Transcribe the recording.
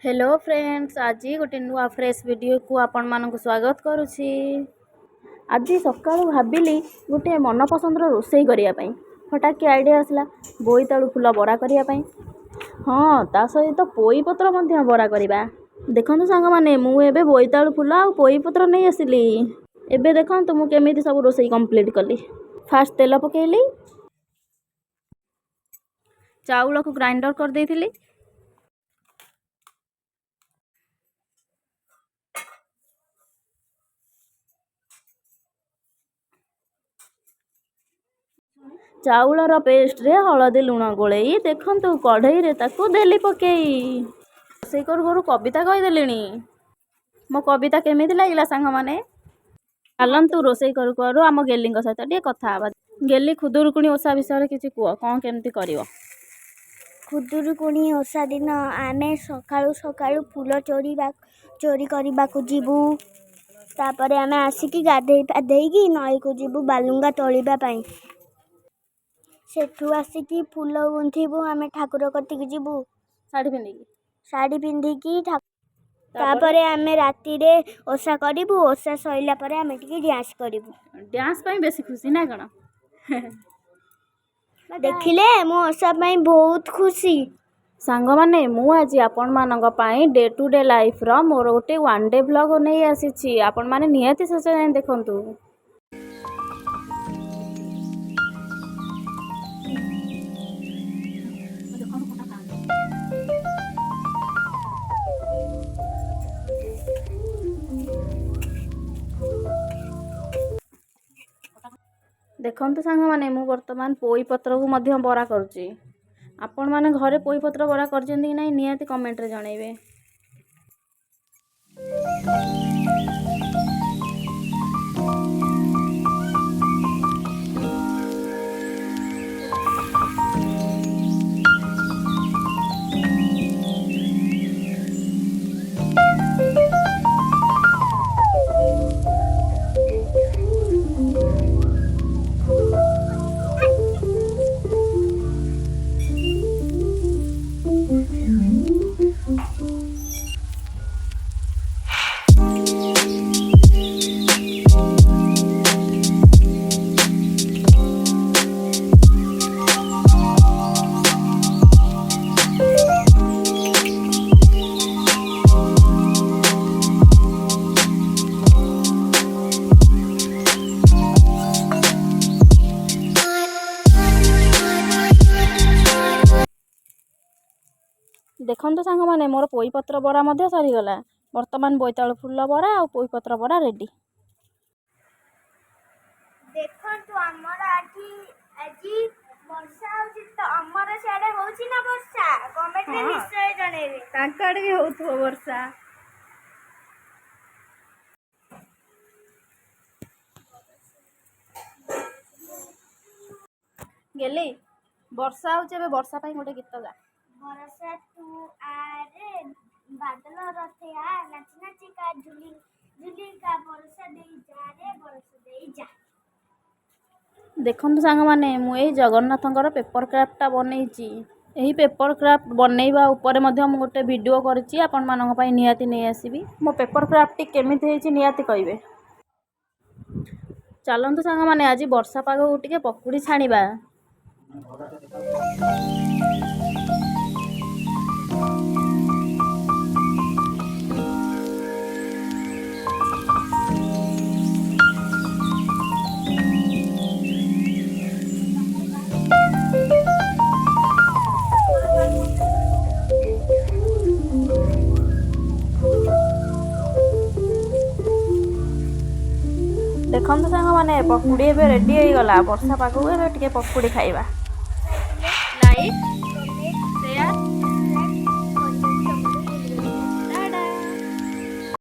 Hello friends, आज गोटे नुआ फ्रेश वीडियो को आपण मानक स्वागत करुछि। आज सकाळु भाबिली गोटे मन पसंदर रोषेई करिया पई। हठात के आइडिया आसला बोईताळु फुल बरा करिया पई। हाँ, ता सहित पोई पत्र मध्य बरा करिबा। देखंतु सांग माने मु एबे बोईताळु फुल आ पोई पत्र नै आसिली। एबे देखंतु मु केमिति सब रोषेई कंप्लीट कली। फास्ट तेल पकेइली, चाउल को ग्राइंडर कर देइथिली। चाउलर पेस्ट रे हलदी लुण गोलई देखंतु कढ़ई रे ताकू देली पकेई। रोषेई करू करू कविता कहीदेली। मो कविता केमिति लागिला सांग माने? चलंतु रोषेई करू करू आम गेली सहित टे कथा हबा। गेली खुदुरुकुणी ओषा विषय किछि कुह, कौन केमिति करिवो? खुदुरुकुणी ओषा दिन आमे सकाळु सकाळु फूल चोरी करबाकू जीवु। तापरे आमे आसिकी गाधेई पाधेईकी नई को जीवु बालुंगा तोलिबा पई। सेठू आसिकी फूल गुंथिबु, आमे ठाकुर कतिकी जीवु साड़ी पिंधिकी। तापरे आमे राती रे ओषा करिबु। ओषा सइला परे आमे टिके डांस करिबु। डांस पई बेसी खुशी ना कण? देखिले मो ओषा पई बहुत खुशी। सांग माने मु आज आपण मानक पई डे टू डे लाइफ रो मोर गोटे वन डे ब्लॉग नै आसीछि। आपण माने नियति शेष जाय देखंतु। देखंतु सांग माने मु वर्तमान पोई पत्र को मध्य बरा करूची। आपण माने घरे पोई पत्र बरा करजंदी कि नै नियति कमेंट रे जणैबे। देखंतु सांग माने मोर पोई पत्र बरा मध्य सरी गला। वर्तमान बोईताळु फुल बरा आ पोई पत्र बरा रेडी। देखंतु हमर आजी वर्षा होची तो हमर साडे होची ना वर्षा? कमेंट रे निश्चय जणेबे। तांकाडे भी होथो वर्षा। गेली वर्षा होचे बे वर्षा पई गोटे गीत गा। वर्षा तू आ रे बादल रथे आ नाच नाच का झुली झुली का वर्षा देई जा रे वर्षा देई जा। देखंतु सांग माने मु ए जगन्नाथंकर पेपर क्राफ्ट बनैची। एही पेपर क्राफ्ट बनैबा ऊपर मध्य मु गोटे वीडियो करछि। आपण मानक पई नियाति नै आसीबी। मो पेपर क्राफ्ट केमिति हेछि नियाति कहिबे। चलंतु सांग माने आज वर्षा पाग टिके पकुड़ी छाणीबा। देखंतु सांग माने पकुड़ी एबे रेडी हो गला। वर्षा पाग टिके पकुड़ी खाइबा। लाइक